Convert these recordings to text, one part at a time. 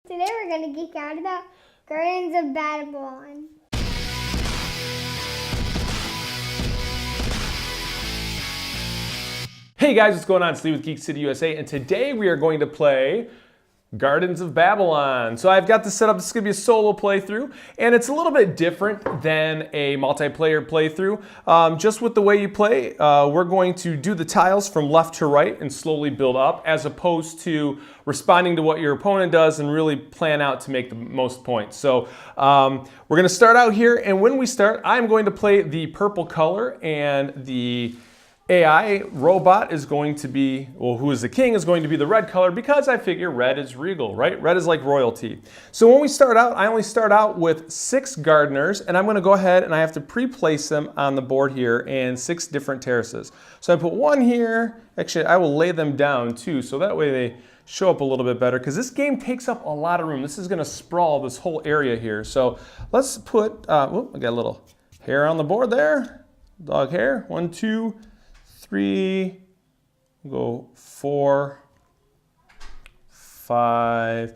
Today we're going to geek out about Gardens of Babylon. Hey guys, what's going on? It's Lee with Geek City USA, and today we are going to play Gardens of Babylon. So I've got this set up. This is going to be a solo playthrough, and it's a little bit different than a multiplayer playthrough. Just with the way you play, we're going to do the tiles from left to right and slowly build up, as opposed to responding to what your opponent does and really plan out to make the most points. So we're going to start out here, and when we start, I'm going to play the purple color, and the AI robot is going to be, well, who is the king, is going to be the red color, because I figure red is regal, right? Red is like royalty. So when we start out, I only start out with 6 gardeners, and I'm going to go ahead and I have to pre-place them on the board here in 6 different terraces. So I put 1 here. Actually, I will lay them down too, so that way they show up a little bit better, because this game takes up a lot of room. This is going to sprawl this whole area here. So let's put, whoop, I got a little hair on the board there. Dog hair. 1, 2, 3, we'll go 4, 5,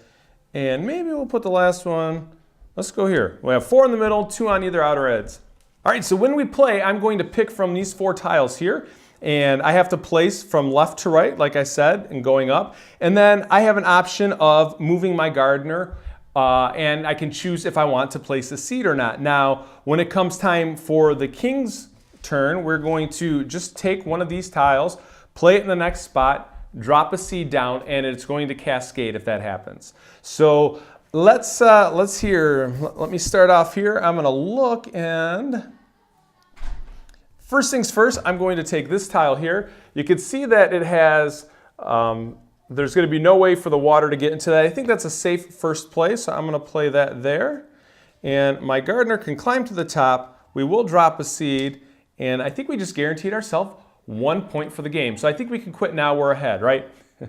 and maybe we'll put the last one. Let's go here. We have 4 in the middle, 2 on either outer edges. All right, so when we play, I'm going to pick from these 4 tiles here, and I have to place from left to right, like I said, and going up. And then I have an option of moving my gardener, and I can choose if I want to place a seed or not. Now, when it comes time for the king's turn, we're going to just take one of these tiles, play it in the next spot, drop a seed down, and it's going to cascade if that happens. So let's let me start off here. I'm going to look, and first things first, I'm going to take this tile here. You can see that it has, there's going to be no way for the water to get into that. I think that's a safe first place, so I'm going to play that there. And my gardener can climb to the top. We will drop a seed. And I think we just guaranteed ourselves 1 point for the game. So I think we can quit now, we're ahead, right?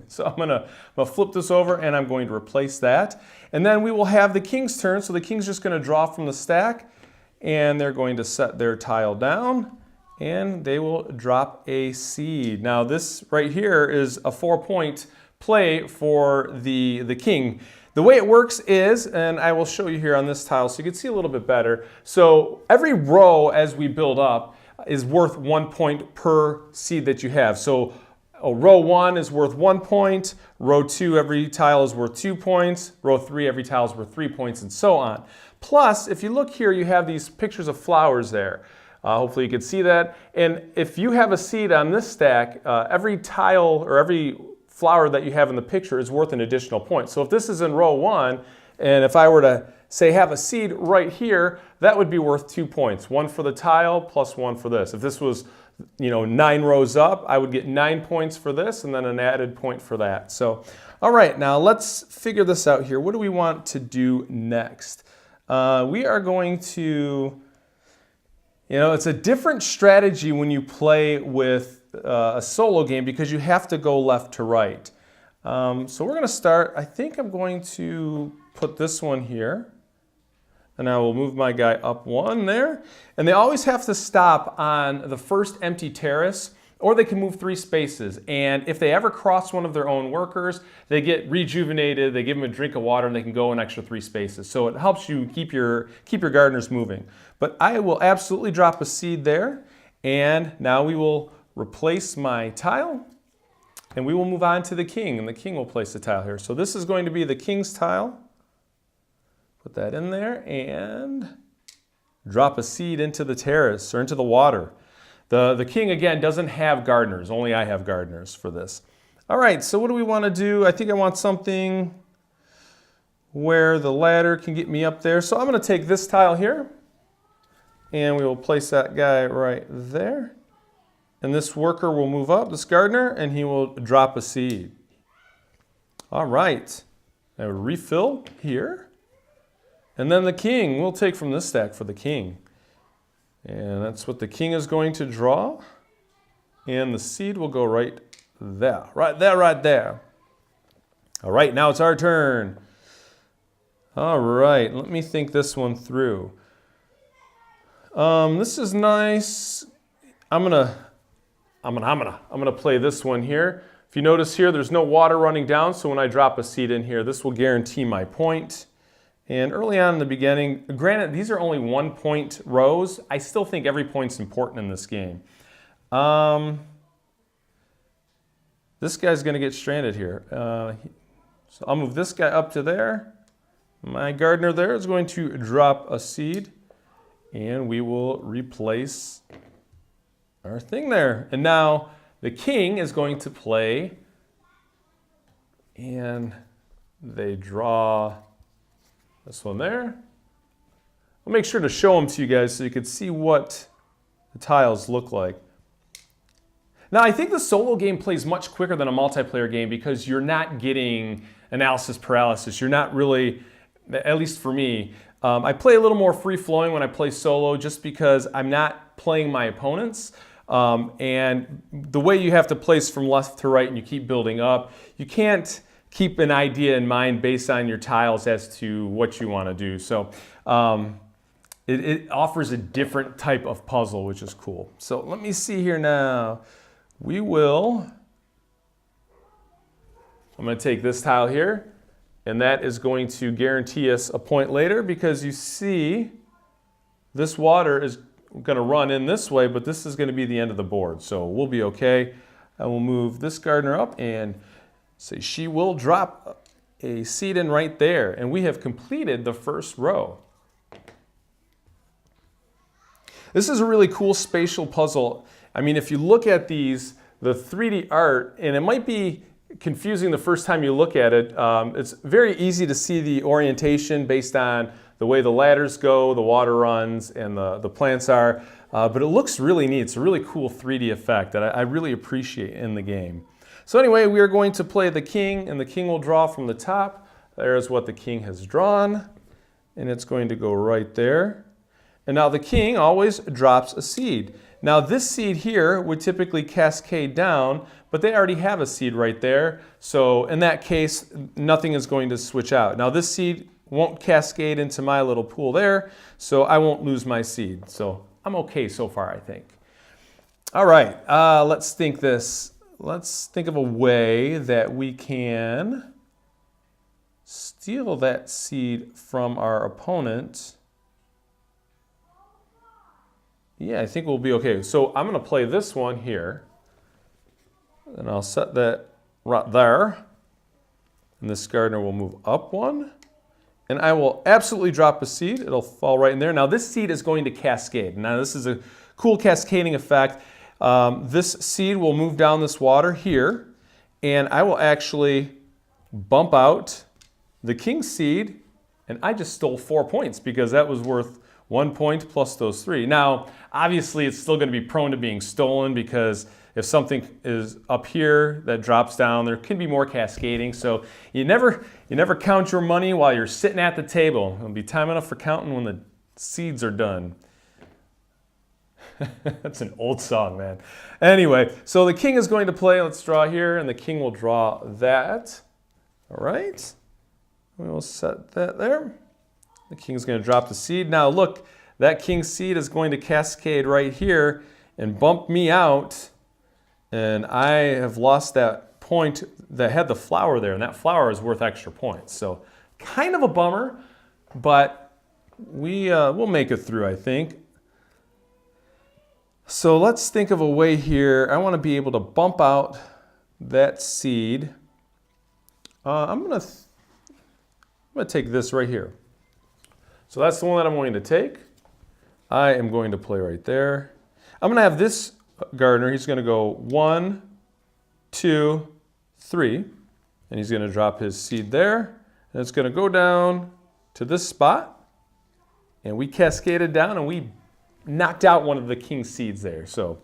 So I'm gonna flip this over, and I'm going to replace that. And then we will have the king's turn. So the king's just gonna draw from the stack, and they're going to set their tile down, and they will drop a seed. Now this right here is a 4-point play for the king. The way it works is, and I will show you here on this tile so you can see a little bit better. So every row as we build up is worth 1 point per seed that you have. So row 1 is worth 1 point, row 2 every tile is worth 2 points, row 3 every tile is worth 3 points, and so on. Plus, if you look here, you have these pictures of flowers there. Hopefully you can see that. And if you have a seed on this stack, every tile or every flower that you have in the picture is worth an additional point. So if this is in row 1, and if I were to say have a seed right here, that would be worth 2 points. 1 for the tile plus 1 for this. If this was, 9 rows up, I would get 9 points for this and then an added point for that. So, all right, now let's figure this out here. What do we want to do next? We are going to, it's a different strategy when you play with a solo game, because you have to go left to right. So we're going to start, I think I'm going to put this one here, and I will move my guy up 1 there. And they always have to stop on the first empty terrace, or they can move 3 spaces. And if they ever cross one of their own workers, they get rejuvenated, they give them a drink of water, and they can go an extra 3 spaces. So it helps you keep your gardeners moving. But I will absolutely drop a seed there, and now we will replace my tile, and we will move on to the king, and the king will place the tile here. So this is going to be the king's tile. Put that in there and drop a seed into the terrace or into the water. The king, again, doesn't have gardeners. Only I have gardeners for this. All right, so what do we want to do? I think I want something where the ladder can get me up there. So I'm going to take this tile here, and we will place that guy right there. And this worker will move up, this gardener, and he will drop a seed. All right, I will refill here. And then the king, we'll take from this stack for the king. And that's what the king is going to draw. And the seed will go right there, right there, right there. All right, now it's our turn. All right, let me think this one through. This is nice. I'm gonna play this one here. If you notice here, there's no water running down, so when I drop a seed in here, this will guarantee my point. And early on in the beginning, granted, these are only 1 point rows. I still think every point's important in this game. This guy's going to get stranded here. So I'll move this guy up to there. My gardener there is going to drop a seed, and we will replace our thing there. And now the king is going to play, and they draw this one there. I'll make sure to show them to you guys so you can see what the tiles look like. Now, I think the solo game plays much quicker than a multiplayer game because you're not getting analysis paralysis. You're not really, at least for me, I play a little more free-flowing when I play solo just because I'm not playing my opponents. And the way you have to place from left to right and you keep building up, you can't keep an idea in mind based on your tiles as to what you want to do. So it offers a different type of puzzle, which is cool. So let me see here now. I'm going to take this tile here, and that is going to guarantee us a point later because you see this water is going to run in this way, but this is going to be the end of the board, so we'll be okay. I will move this gardener up and say she will drop a seed in right there, and we have completed the first row. This is a really cool spatial puzzle. I mean, if you look at these, the 3D art, and it might be confusing the first time you look at it, it's very easy to see the orientation based on the way the ladders go, the water runs, and the plants are, but it looks really neat. It's a really cool 3D effect that I really appreciate in the game. So anyway, we are going to play the king, and the king will draw from the top. There's what the king has drawn, and it's going to go right there. And now the king always drops a seed. Now this seed here would typically cascade down, but they already have a seed right there. So in that case, nothing is going to switch out. Now this seed won't cascade into my little pool there, so I won't lose my seed. So I'm okay so far, I think. All right, let's think of a way that we can steal that seed from our opponent. Yeah, I think we'll be okay. So I'm going to play this one here, and I'll set that right there. And this gardener will move up one, and I will absolutely drop a seed. It'll fall right in there. Now this seed is going to cascade. Now this is a cool cascading effect. This seed will move down this water here, and I will actually bump out the king seed, and I just stole 4 points because that was worth 1 point plus those 3. Now, obviously, it's still going to be prone to being stolen because if something is up here that drops down, there can be more cascading. So you never count your money while you're sitting at the table. It'll be time enough for counting when the seeds are done. That's an old song, man. Anyway, so the king is going to play. Let's draw here, and the king will draw that. All right. We will set that there. The king's going to drop the seed. Now look, that king seed is going to cascade right here and bump me out. And I have lost that point that had the flower there, and that flower is worth extra points. So kind of a bummer, but we'll make it through, I think. So let's think of a way here. I want to be able to bump out that seed. I'm going to take this right here. So that's the one that I'm going to take. I am going to play right there. I'm going to have this gardener. He's going to go 1, 2, 3. And he's going to drop his seed there. And it's going to go down to this spot. And we cascaded down and we knocked out one of the king seeds there. So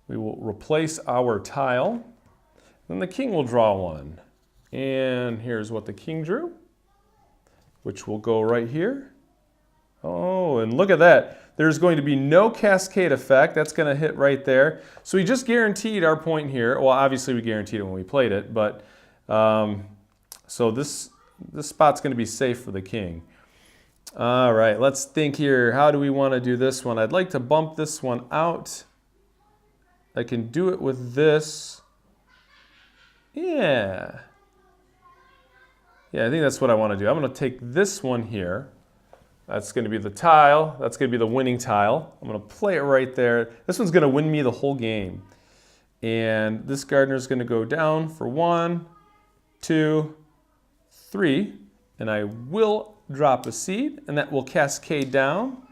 we will replace our tile. Then the king will draw one. And here's what the king drew, which will go right here. Oh, and look at that. There's going to be no cascade effect. That's going to hit right there. So we just guaranteed our point here. Well, obviously we guaranteed it when we played it, but so this spot's going to be safe for the king. All right, let's think here. How do we want to do this one? I'd like to bump this one out. I can do it with this. Yeah. Yeah, I think that's what I want to do. I'm going to take this one here. That's going to be the tile. That's going to be the winning tile. I'm going to play it right there. This one's going to win me the whole game. And this gardener is going to go down for 1, 2, 3. And I will drop a seed, and that will cascade down.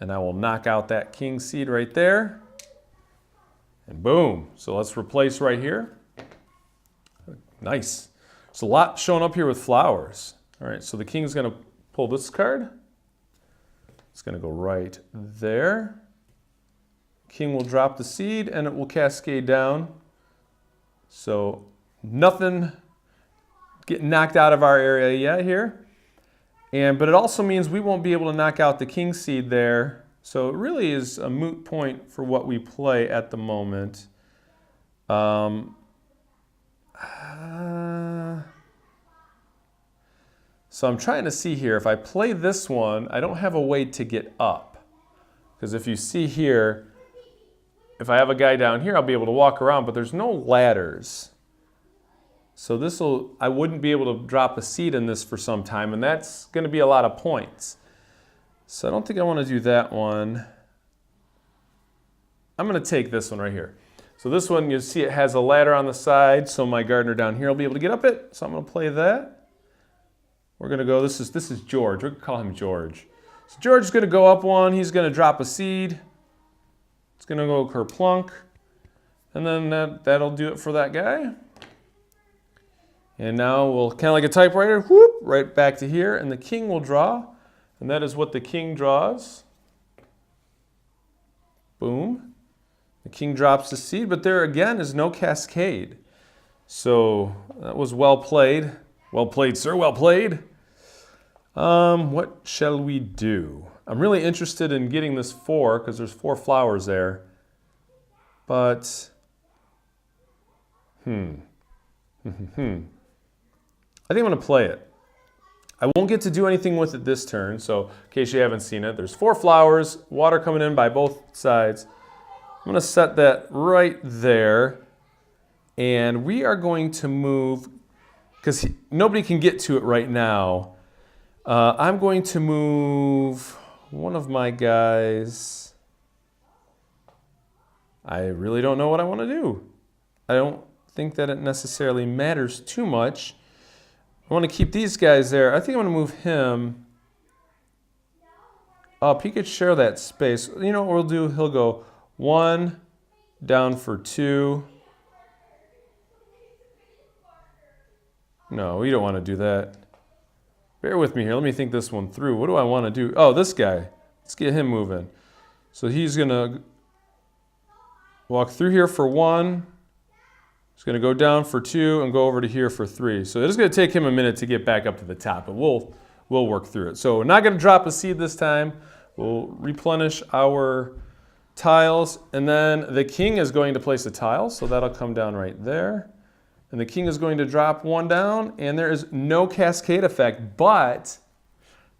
And I will knock out that king seed right there. And boom. So let's replace right here. Nice. There's a lot showing up here with flowers. All right, so the king's going to pull this card. It's going to go right there. King will drop the seed, and it will cascade down. So nothing getting knocked out of our area yet here. But it also means we won't be able to knock out the king seed there. So it really is a moot point for what we play at the moment. So I'm trying to see here, if I play this one, I don't have a way to get up. Because if you see here, if I have a guy down here, I'll be able to walk around, but there's no ladders. So I wouldn't be able to drop a seed in this for some time, and that's going to be a lot of points. So I don't think I want to do that one. I'm going to take this one right here. So this one, you see it has a ladder on the side, so my gardener down here will be able to get up it. So I'm going to play that. We're going to go, this is George. We're going to call him George. So George is going to go up one. He's going to drop a seed. It's going to go kerplunk. And then that'll do it for that guy. And now we'll, kind of like a typewriter, whoop, right back to here. And the king will draw. And that is what the king draws. Boom. The king drops the seed, but there again is no cascade. So that was well played. Well played, sir, well played. What shall we do? I'm really interested in getting this 4 because there's 4 flowers there. But, I think I'm going to play it. I won't get to do anything with it this turn, so in case you haven't seen it, there's 4 flowers, water coming in by both sides. I'm going to set that right there, and we are going to move, because nobody can get to it right now. I'm going to move one of my guys. I really don't know what I want to do. I don't think that it necessarily matters too much. I want to keep these guys there. I think I'm going to move him up. He could share that space. You know what we'll do? He'll go 1, down for 2. No, we don't want to do that. Bear with me here. Let me think this one through. What do I want to do? Oh, this guy. Let's get him moving. So he's going to walk through here for 1. He's going to go down for 2 and go over to here for 3. So it is going to take him a minute to get back up to the top, but we'll work through it. So we're not going to drop a seed this time. We'll replenish our tiles, and then the king is going to place a tile, so that'll come down right there. And the king is going to drop 1 down, and there is no cascade effect, but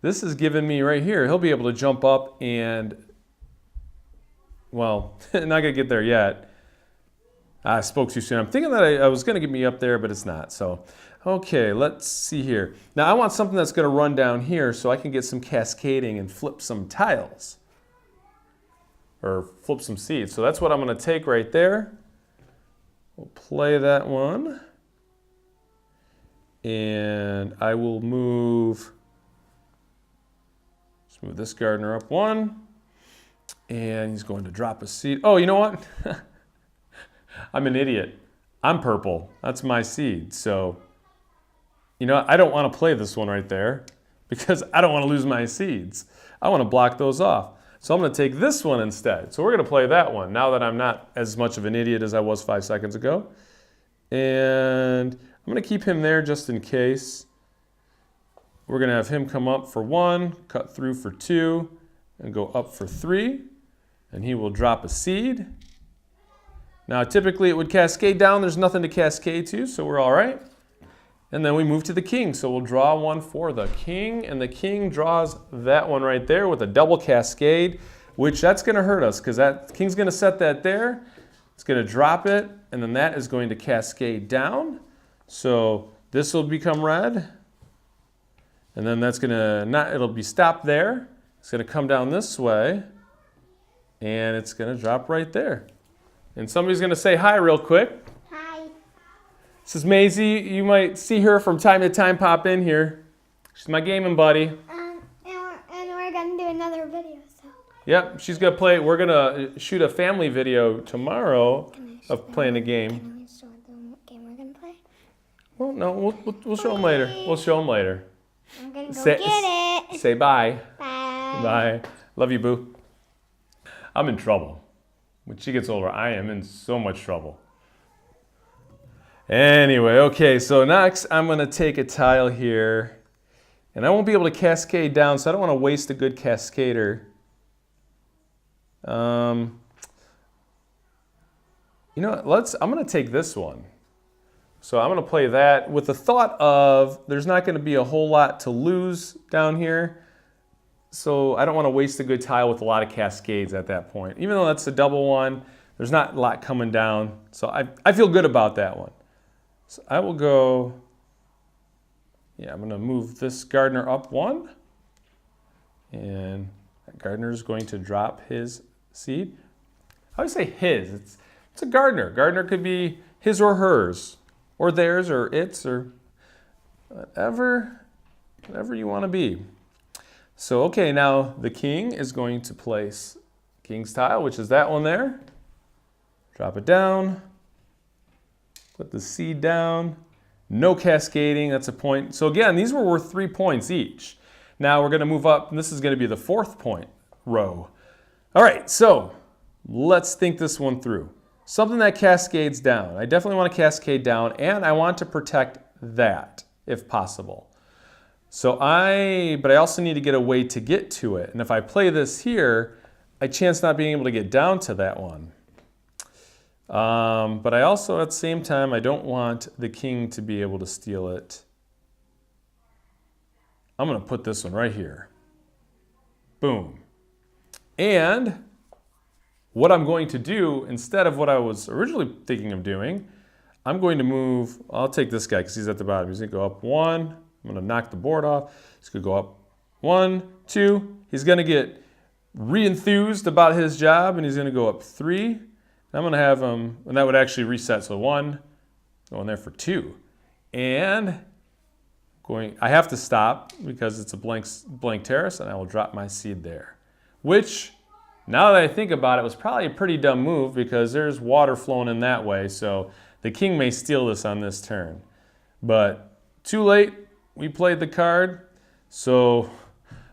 this is giving me right here. He'll be able to jump up and, well, not going to get there yet. I spoke too soon. I'm thinking that I was going to get me up there, but it's not. So, okay, let's see here. Now, I want something that's going to run down here so I can get some cascading and flip some tiles. Or flip some seeds. So that's what I'm going to take right there. We'll play that one. And I will move, let's move this gardener up 1. And he's going to drop a seed. Oh, you know what? I'm an idiot. I'm purple. That's my seed. So, you know, I don't want to play this one right there because I don't want to lose my seeds. I want to block those off. So I'm going to take this one instead. So we're going to play that one now that I'm not as much of an idiot as I was 5 seconds ago. And I'm going to keep him there just in case. We're going to have him come up for 1, cut through for 2, and go up for 3. And he will drop a seed. Now typically it would cascade down. There's nothing to cascade to, so we're all right. And then we move to the king. So we'll draw 1 for the king, and the king draws that one right there with a double cascade, which that's going to hurt us because that king's going to set that there. It's going to drop it, and then that is going to cascade down. So this will become red. And then that's gonna it'll be stopped there. It's gonna come down this way. And it's gonna drop right there. And somebody's gonna say hi real quick. Hi. This is Maisie. You might see her from time to time pop in here. She's my gaming buddy. And we're gonna do another video. So. Yep, she's gonna play. We're gonna shoot a family video tomorrow of playing a game. Can we show them what game we're gonna play? Well, no, we'll show them later. We'll show them later. I'm gonna go get it. Say bye. Bye. Bye. Love you, boo. I'm in trouble. When she gets older, I am in so much trouble. Anyway, okay, so next I'm gonna take a tile here. And I won't be able to cascade down, so I don't want to waste a good cascader. You know what, I'm going to take this one. So I'm going to play that with the thought of there's not going to be a whole lot to lose down here. So I don't want to waste a good tile with a lot of cascades at that point. Even though that's a double one, there's not a lot coming down. So I feel good about that one. So I will go... Yeah, I'm going to move this gardener up one. And that gardener is going to drop his seed. I always say his. It's a gardener. Gardener could be his or hers, or theirs, or its, or whatever you want to be. So, okay, now the king is going to place king's tile, which is that one there. Drop it down. Put the seed down. No cascading, that's a point. So again, these were worth 3 points each. Now we're gonna move up, and this is gonna be the 4th point row. All right, so let's think this one through. Something that cascades down. I definitely wanna cascade down, and I want to protect that, if possible. But I also need to get a way to get to it. And if I play this here, I chance not being able to get down to that one. But I also, at the same time, I don't want the king to be able to steal it. I'm going to put this one right here. Boom. And what I'm going to do, instead of what I was originally thinking of doing, I'm going to move, I'll take this guy because he's at the bottom. He's going to go up 1. I'm going to knock the board off. He's going to go up 1, 2. He's going to get re-enthused about his job, and he's going to go up 3. I'm going to have him, and that would actually reset. So 1, going there for 2. And I have to stop because it's a blank terrace, and I will drop my seed there. Which, now that I think about it, was probably a pretty dumb move because there's water flowing in that way. So the king may steal this on this turn. But too late, we played the card. So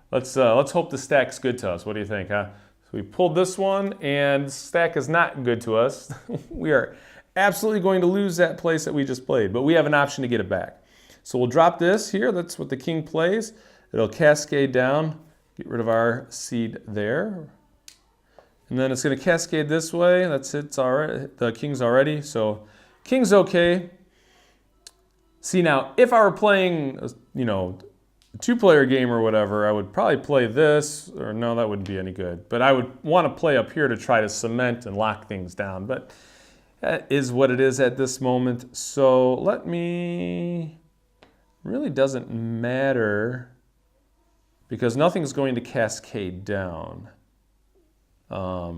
let's hope the stack's good to us. What do you think, huh? We pulled this one, and stack is not good to us. We are absolutely going to lose that place that we just played, but we have an option to get it back. So we'll drop this here. That's what the king plays. It'll cascade down, get rid of our seed there. And then it's going to cascade this way. That's it. It's already, the king's already. So king's okay. See, now, if I were playing, a 2-player game or whatever, I would probably play this, or no, that wouldn't be any good. But I would want to play up here to try to cement and lock things down. But that is what it is at this moment. So really doesn't matter because nothing's going to cascade down. I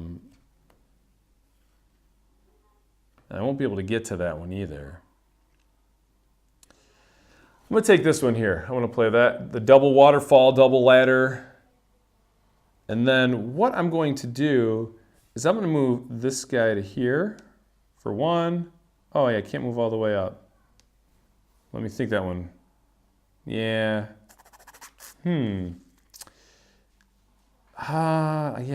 won't be able to get to that one either. I'm going to take this one here. I want to play that. The double waterfall, double ladder. And then what I'm going to do is I'm going to move this guy to here for 1. Oh, yeah, I can't move all the way up. Let me think that one. Yeah. Yeah,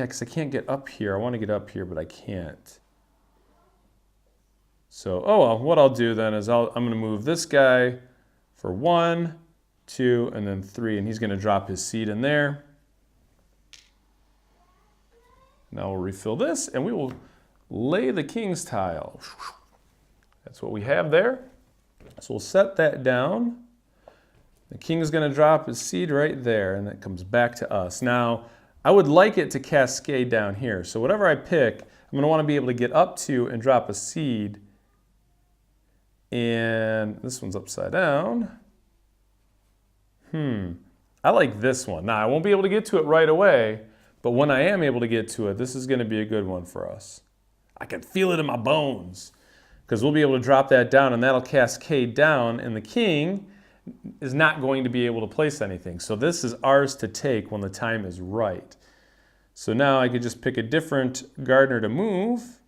because I can't get up here. I want to get up here, but I can't. So, oh well, what I'll do then is I'm going to move this guy for 1, 2, and then 3, and he's going to drop his seed in there. Now we'll refill this, and we will lay the king's tile. That's what we have there. So we'll set that down. The king is going to drop his seed right there, and that comes back to us. Now, I would like it to cascade down here. So whatever I pick, I'm going to want to be able to get up to and drop a seed And this one's upside down. I like this one. Now, I won't be able to get to it right away, but when I am able to get to it, this is going to be a good one for us. I can feel it in my bones because we'll be able to drop that down and that'll cascade down, and the king is not going to be able to place anything. So this is ours to take when the time is right. So now I could just pick a different gardener to move.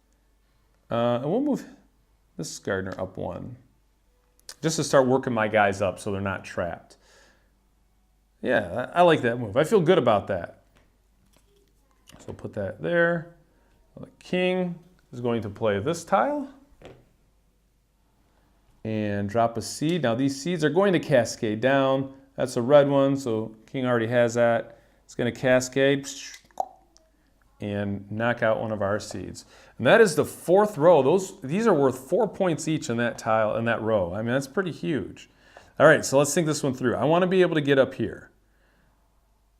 And we'll move this gardener up one. Just to start working my guys up so they're not trapped. Yeah, I like that move. I feel good about that. So put that there. The king is going to play this tile. And drop a seed. Now these seeds are going to cascade down. That's a red one, so king already has that. It's going to cascade and knock out one of our seeds. And that is the fourth row. These are worth 4 points each in that tile, in that row. I mean, that's pretty huge. All right, so let's think this one through. I want to be able to get up here.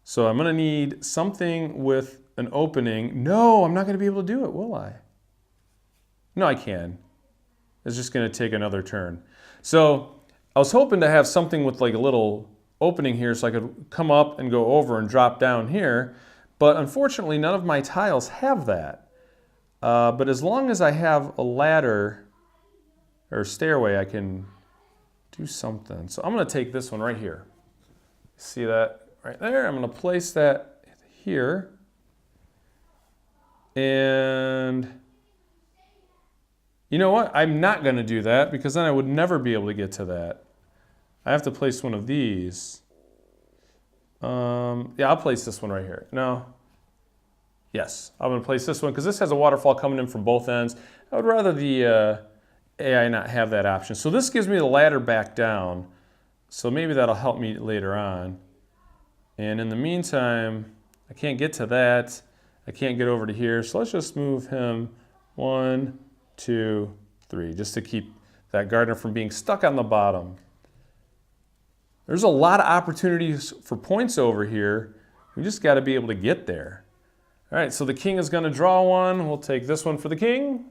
So I'm going to need something with an opening. No, I'm not going to be able to do it, will I? No, I can. It's just going to take another turn. So I was hoping to have something with like a little opening here so I could come up and go over and drop down here. But unfortunately, none of my tiles have that. But as long as I have a ladder or stairway, I can do something. So I'm going to take this one right here. See that right there? I'm going to place that here. And you know what? I'm not going to do that because then I would never be able to get to that. I have to place one of these. Yeah, I'll place this one right here. No. Yes, I'm going to place this one because this has a waterfall coming in from both ends. I would rather the AI not have that option. So this gives me the ladder back down. So maybe that'll help me later on. And in the meantime, I can't get to that. I can't get over to here. So let's just move him 1, 2, 3, just to keep that gardener from being stuck on the bottom. There's a lot of opportunities for points over here. We just got to be able to get there. All right, so the king is going to draw one. We'll take this one for the king.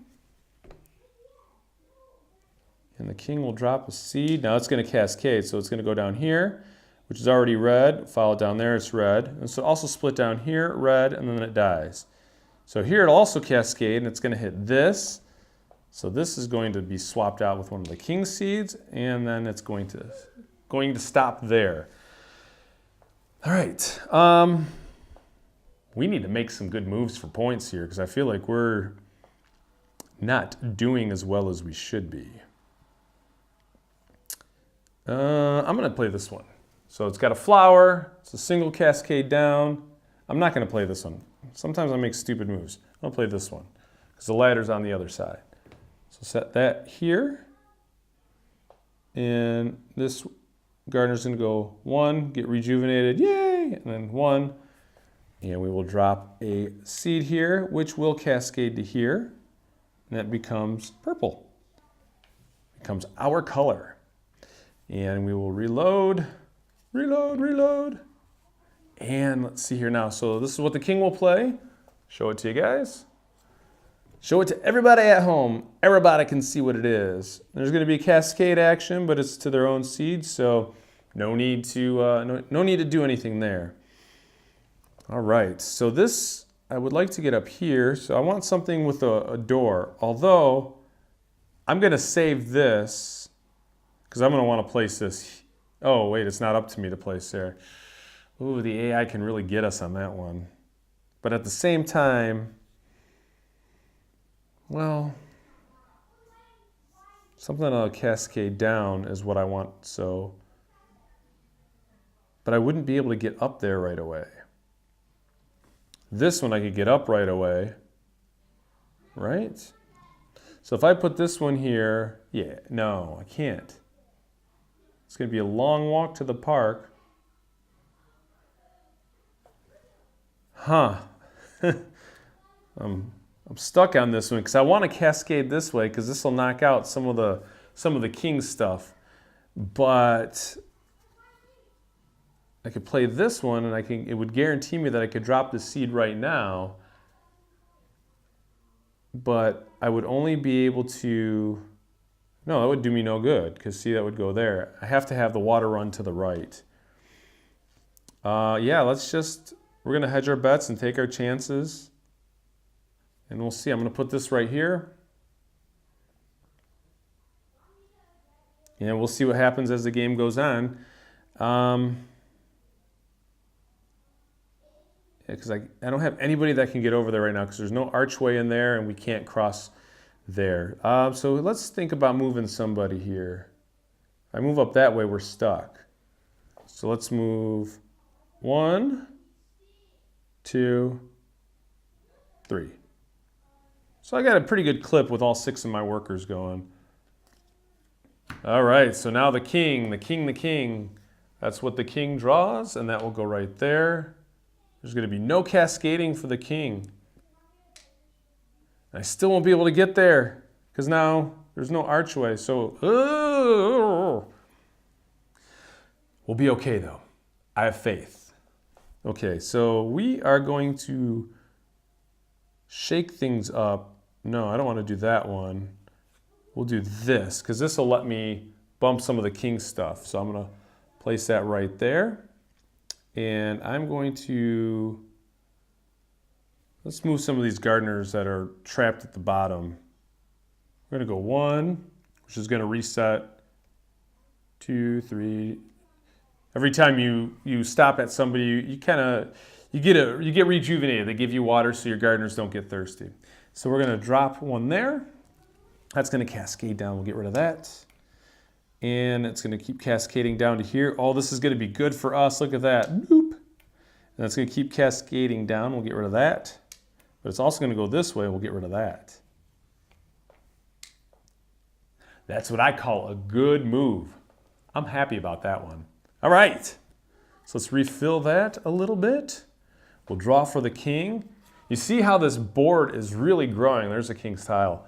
And the king will drop a seed. Now it's going to cascade, so it's going to go down here, which is already red. Follow it down there, it's red. And so also split down here, red, and then it dies. So here it'll also cascade, and it's going to hit this. So this is going to be swapped out with one of the king seeds, and then it's going to stop there. All right. We need to make some good moves for points here because I feel like we're not doing as well as we should be. I'm going to play this one. So it's got a flower. It's a single cascade down. I'm not going to play this one. Sometimes I make stupid moves. I'll play this one because the ladder's on the other side. So set that here. And this gardener's going to go 1, get rejuvenated, yay, and then 1. And we will drop a seed here, which will cascade to here. And that becomes purple. Becomes our color. And we will reload, reload, reload. And let's see here now. So this is what the king will play. Show it to you guys. Show it to everybody at home. Everybody can see what it is. There's going to be a cascade action, but it's to their own seeds, so no need to no need to do anything there. All right, so this I would like to get up here. So I want something with a door. Although I'm going to save this because I'm going to want to place this. Oh wait, it's not up to me to place there. Ooh, the AI can really get us on that one. But at the same time, well, something that'll cascade down is what I want, so. But I wouldn't be able to get up there right away. This one I could get up right away, right? So if I put this one here, yeah, no, I can't. It's going to be a long walk to the park. Huh. I'm stuck on this one because I want to cascade this way because this will knock out some of the king stuff. But I could play this one and it would guarantee me that I could drop the seed right now. But I would only be able to No, that would do me no good, because see, that would go there. I have to have the water run to the right. Yeah, we're going to hedge our bets and take our chances. And we'll see. I'm going to put this right here. And we'll see what happens as the game goes on. Because I don't have anybody that can get over there right now because there's no archway in there and we can't cross there. So let's think about moving somebody here. If I move up that way, we're stuck. So let's move 1, 2, 3. So I got a pretty good clip with all 6 of my workers going. All right, so now the king. That's what the king draws, and that will go right there. There's going to be no cascading for the king. I still won't be able to get there because now there's no archway. So, we'll be okay though. I have faith. Okay, so we are going to shake things up. No, I don't want to do that one. We'll do this because this will let me bump some of the king stuff. So I'm going to place that right there. And I'm going to, let's move some of these gardeners that are trapped at the bottom. We're going to go 1, which is going to reset. 2, 3. Every time you stop at somebody, you get rejuvenated. They give you water so your gardeners don't get thirsty. So we're going to drop 1 there. That's going to cascade down. We'll get rid of that. And it's going to keep cascading down to here. Oh, this is going to be good for us. Look at that. Boop. And that's going to keep cascading down. We'll get rid of that. But it's also going to go this way. We'll get rid of that. That's what I call a good move. I'm happy about that one. All right. So let's refill that a little bit. We'll draw for the king. You see how this board is really growing. There's a king's tile.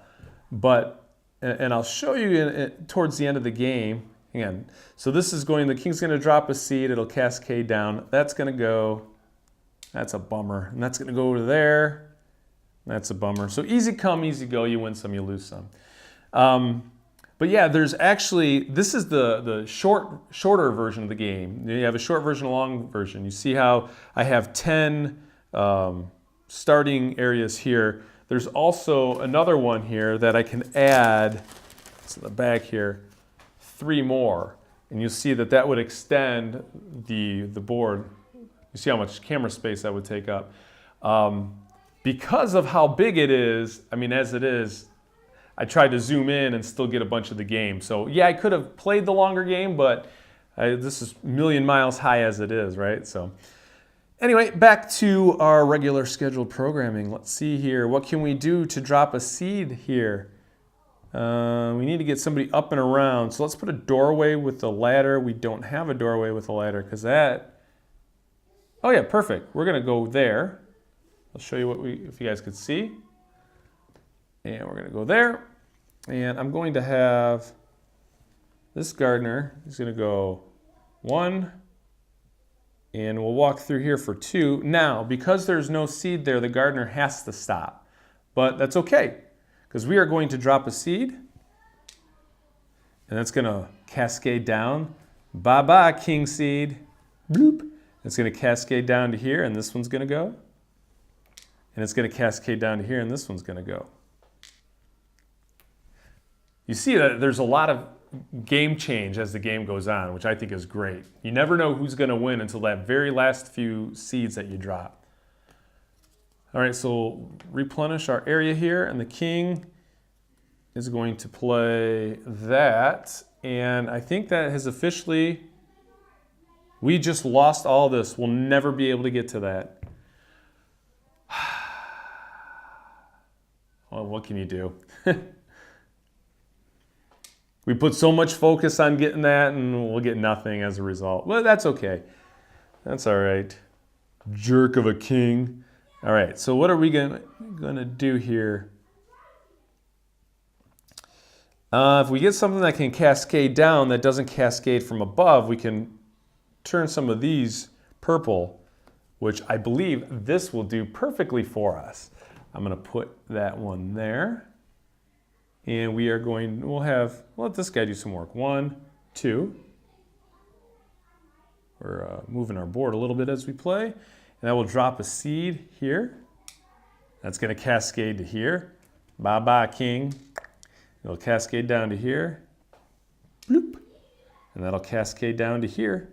And I'll show you towards the end of the game. Again, so this is going, the king's going to drop a seed. It'll cascade down. That's going to go. That's a bummer. And that's going to go over there. That's a bummer. So easy come, easy go. You win some, you lose some. But yeah, there's actually, this is the shorter version of the game. You have a short version, a long version. You see how I have 10 starting areas here. There's also another one here that I can add, it's in the back here, 3 more. And you'll see that that would extend the board. You see how much camera space that would take up. Because of how big it is, I mean, as it is, I tried to zoom in and still get a bunch of the game. So yeah, I could have played the longer game, but this is a million miles high as it is, right? So anyway, back to our regular scheduled programming. Let's see here. What can we do to drop a seed here? We need to get somebody up and around. So let's put a doorway with the ladder. We don't have a doorway with a ladder because that... Oh yeah, perfect. We're going to go there. I'll show you if you guys could see. And we're going to go there. And I'm going to have this gardener. He's going to go 1. And we'll walk through here for 2. Now, because there's no seed there, the gardener has to stop. But that's okay, because we are going to drop a seed. And that's going to cascade down. Bye-bye, king seed. Bloop. It's going to cascade down to here, and this one's going to go. And it's going to cascade down to here, and this one's going to go. You see that there's a lot of game change as the game goes on, which I think is great. You never know who's going to win until that very last few seeds that you drop. All right, so replenish our area here, and the king is going to play that. And I think that has officially, we just lost all this. We'll never be able to get to that. Well, what can you do? We put so much focus on getting that, and we'll get nothing as a result. Well, that's okay. That's all right. Jerk of a king. All right, so what are we gonna do here? If we get something that can cascade down that doesn't cascade from above, we can turn some of these purple, which I believe this will do perfectly for us. I'm gonna put that one there. And we'll let this guy do some work. 1, 2. We're moving our board a little bit as we play. And I will drop a seed here. That's going to cascade to here. Bye-bye, king. It'll cascade down to here. Bloop. And that'll cascade down to here.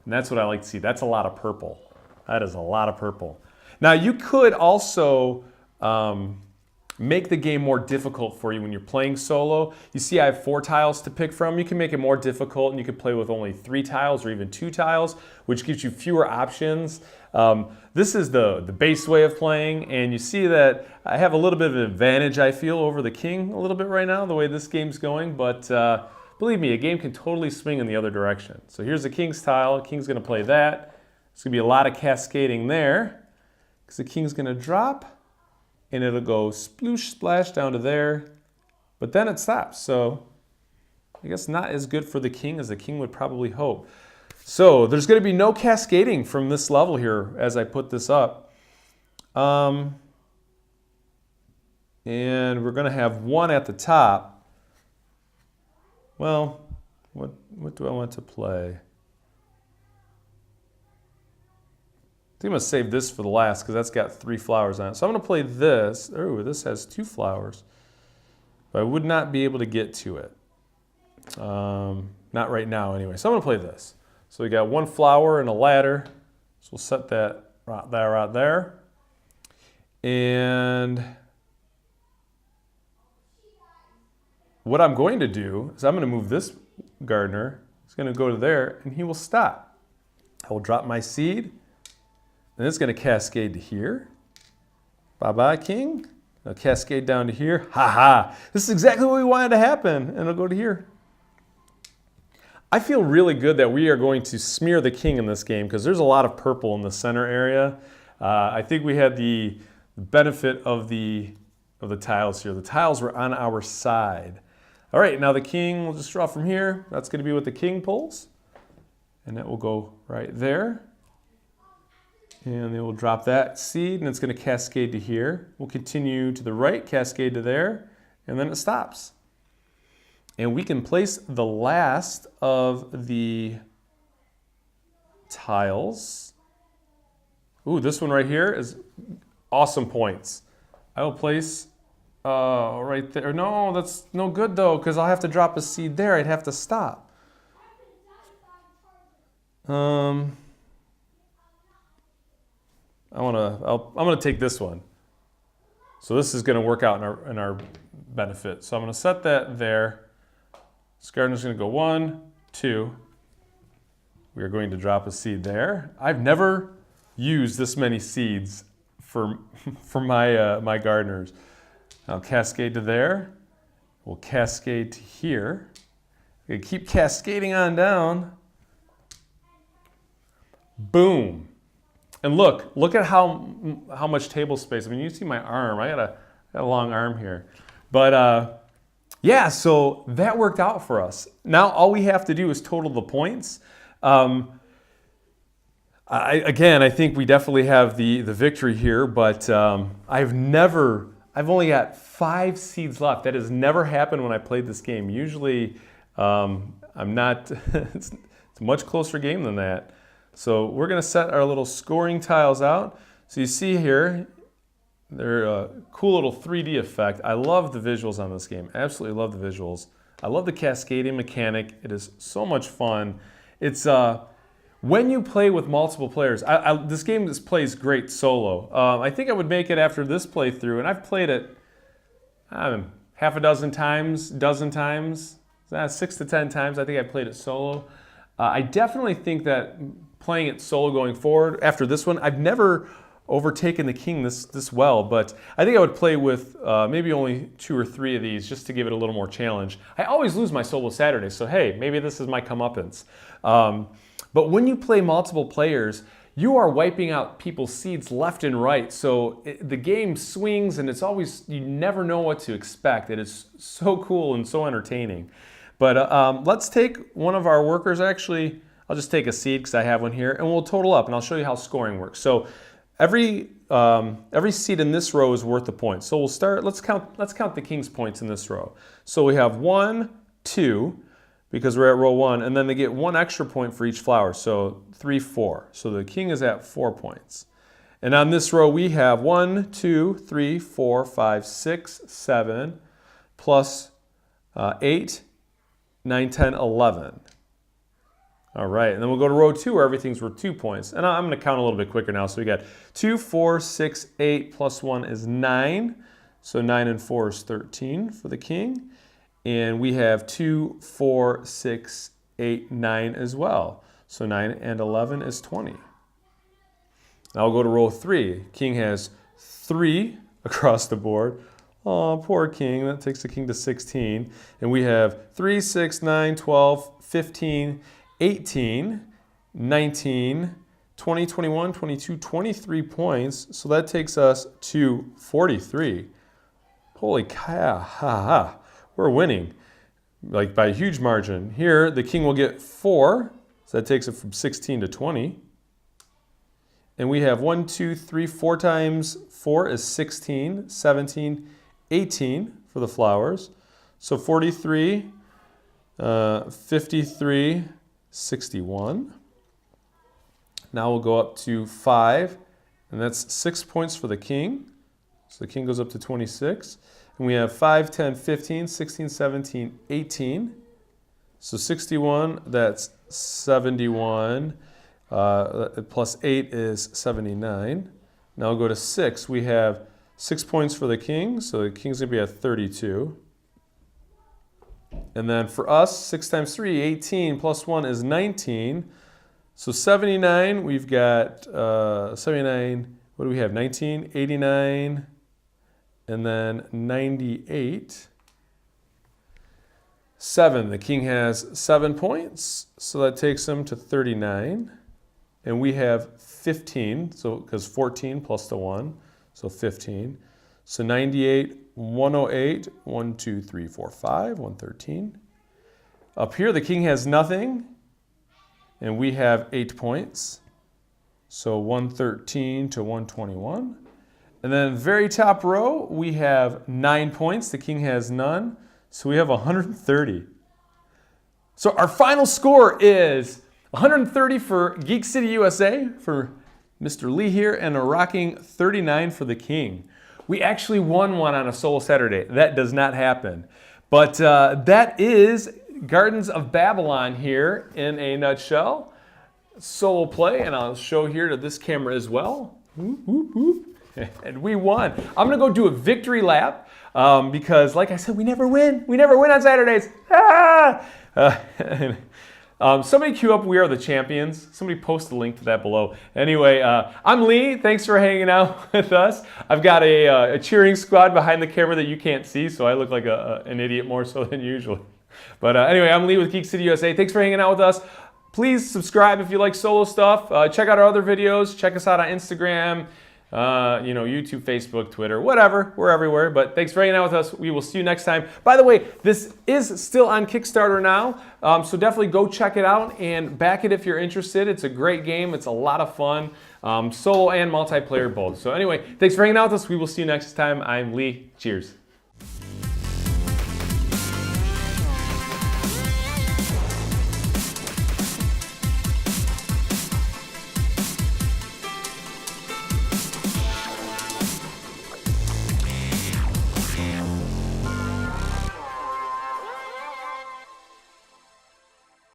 And that's what I like to see. That's a lot of purple. That is a lot of purple. Now, you could also make the game more difficult for you when you're playing solo. You see I have 4 tiles to pick from. You can make it more difficult and you can play with only 3 tiles or even 2 tiles, which gives you fewer options. This is the base way of playing, and you see that I have a little bit of an advantage, I feel, over the king a little bit right now, the way this game's going, but believe me, a game can totally swing in the other direction. So here's the king's tile. The king's going to play that. There's going to be a lot of cascading there because the king's going to drop. And it'll go sploosh splash down to there, but then it stops. So I guess not as good for the king as the king would probably hope. So there's going to be no cascading from this level here as I put this up. And we're going to have 1 at the top. Well, what do I want to play? I think I'm going to save this for the last because that's got 3 flowers on it. So I'm going to play this. Oh, this has 2 flowers. But I would not be able to get to it. Not right now anyway. So I'm going to play this. So we got 1 flower and a ladder. So we'll set that right there. And what I'm going to do is I'm going to move this gardener. He's going to go to there and he will stop. I will drop my seed. And it's going to cascade to here. Bye-bye, king. It'll cascade down to here. Ha-ha. This is exactly what we wanted to happen. And it'll go to here. I feel really good that we are going to smear the king in this game because there's a lot of purple in the center area. I think we had the benefit of the tiles here. The tiles were on our side. All right, now the king, we'll just draw from here. That's going to be what the king pulls. And that will go right there. And then we'll drop that seed, and it's going to cascade to here. We'll continue to the right, cascade to there, and then it stops. And we can place the last of the tiles. Ooh, this one right here is awesome points. I will place right there. No, that's no good though, because I'll have to drop a seed there. I'd have to stop. I'm gonna take this one. So this is gonna work out in our benefit. So I'm gonna set that there. This gardener's gonna go 1, 2. We are going to drop a seed there. I've never used this many seeds for my gardeners. I'll cascade to there. We'll cascade to here. We keep cascading on down. Boom. And look at how much table space. I mean, you see my arm. I got a long arm here. But yeah, so that worked out for us. Now all we have to do is total the points. I think we definitely have the victory here, but I've only got 5 seeds left. That has never happened when I played this game. Usually I'm not, it's a much closer game than that. So we're going to set our little scoring tiles out. So you see here, they're a cool little 3D effect. I love the visuals on this game. Absolutely love the visuals. I love the cascading mechanic. It is so much fun. It's when you play with multiple players. This game plays great solo. I think I would make it after this playthrough, and I've played it half a dozen times, 6 to 10 times. I think I played it solo. I definitely think that playing it solo going forward after this one, I've never overtaken the king this well, but I think I would play with maybe only 2 or 3 of these just to give it a little more challenge. I always lose my solo Saturday, so hey, maybe this is my comeuppance. But when you play multiple players, you are wiping out people's seeds left and right. So the game swings and it's always, you never know what to expect. It is so cool and so entertaining. But let's take one of our workers. Actually, I'll just take a seed because I have one here, and we'll total up, and I'll show you how scoring works. So every every seat in this row is worth a point. So we'll start, let's count the king's points in this row. So we have 1, 2, because we're at row 1, and then they get 1 extra point for each flower, so 3, 4. So the king is at 4 points. And on this row we have 1, 2, 3, 4, 5, 6, 7, plus 8, 9, 10, 11. All right, and then we'll go to row 2 where everything's worth 2 points. And I'm going to count a little bit quicker now. So we got 2, 4, 6, 8, plus 1 is 9. So 9 and 4 is 13 for the king. And we have 2, 4, 6, 8, 9 as well. So 9 and 11 is 20. Now we'll go to row 3. King has 3 across the board. Oh, poor king. That takes the king to 16. And we have 3, 6, 9, 12, 15, 18, 19, 20, 21, 22, 23 points. So that takes us to 43. Holy cow. We're winning, like by a huge margin. Here, the king will get 4. So that takes it from 16 to 20. And we have 1, 2, 3, 4 times 4 is 16, 17, 18 for the flowers. So 43, 53, 61. Now we'll go up to 5, and that's 6 points for the king. So the king goes up to 26. And we have 5, 10, 15, 16, 17, 18. So 61, that's 71. Plus 8 is 79. Now we'll go to 6. We have 6 points for the king, so the king's going to be at 32. And then for us, 6 times 3, 18, plus 1 is 19. So 79, we've got 79, what do we have, 19, 89, and then 98. 7, the king has 7 points, so that takes him to 39. And we have 15, so because 14 plus the 1, so 15. So 98, 108, 1, 2, 3, 4, 5, 113. Up here, the king has nothing, and we have 8 points. So 113 to 121. And then very top row, we have 9 points. The king has none, so we have 130. So our final score is 130 for Geek City USA for Mr. Lee here, and a rocking 39 for the king. We actually won one on a solo Saturday. That does not happen. But that is Gardens of Babylon here in a nutshell. Solo play, and I'll show here to this camera as well. Whoop, whoop, whoop. And we won. I'm going to go do a victory lap because, like I said, we never win. We never win on Saturdays. Somebody queue up We Are the Champions. Somebody post the link to that below. Anyway, I'm Lee. Thanks for hanging out with us. I've got a cheering squad behind the camera that you can't see, so I look like an idiot more so than usual. But anyway, I'm Lee with Geek City USA. Thanks for hanging out with us. Please subscribe if you like solo stuff. Check out our other videos. Check us out on Instagram, YouTube, Facebook, Twitter, whatever. We're everywhere. But thanks for hanging out with us. We will see you next time. By the way, this is still on Kickstarter now, so definitely go check it out and back it if you're interested. It's a great game. It's a lot of fun, solo and multiplayer both. So anyway, thanks for hanging out with us. We will see you next time. I'm Lee. Cheers.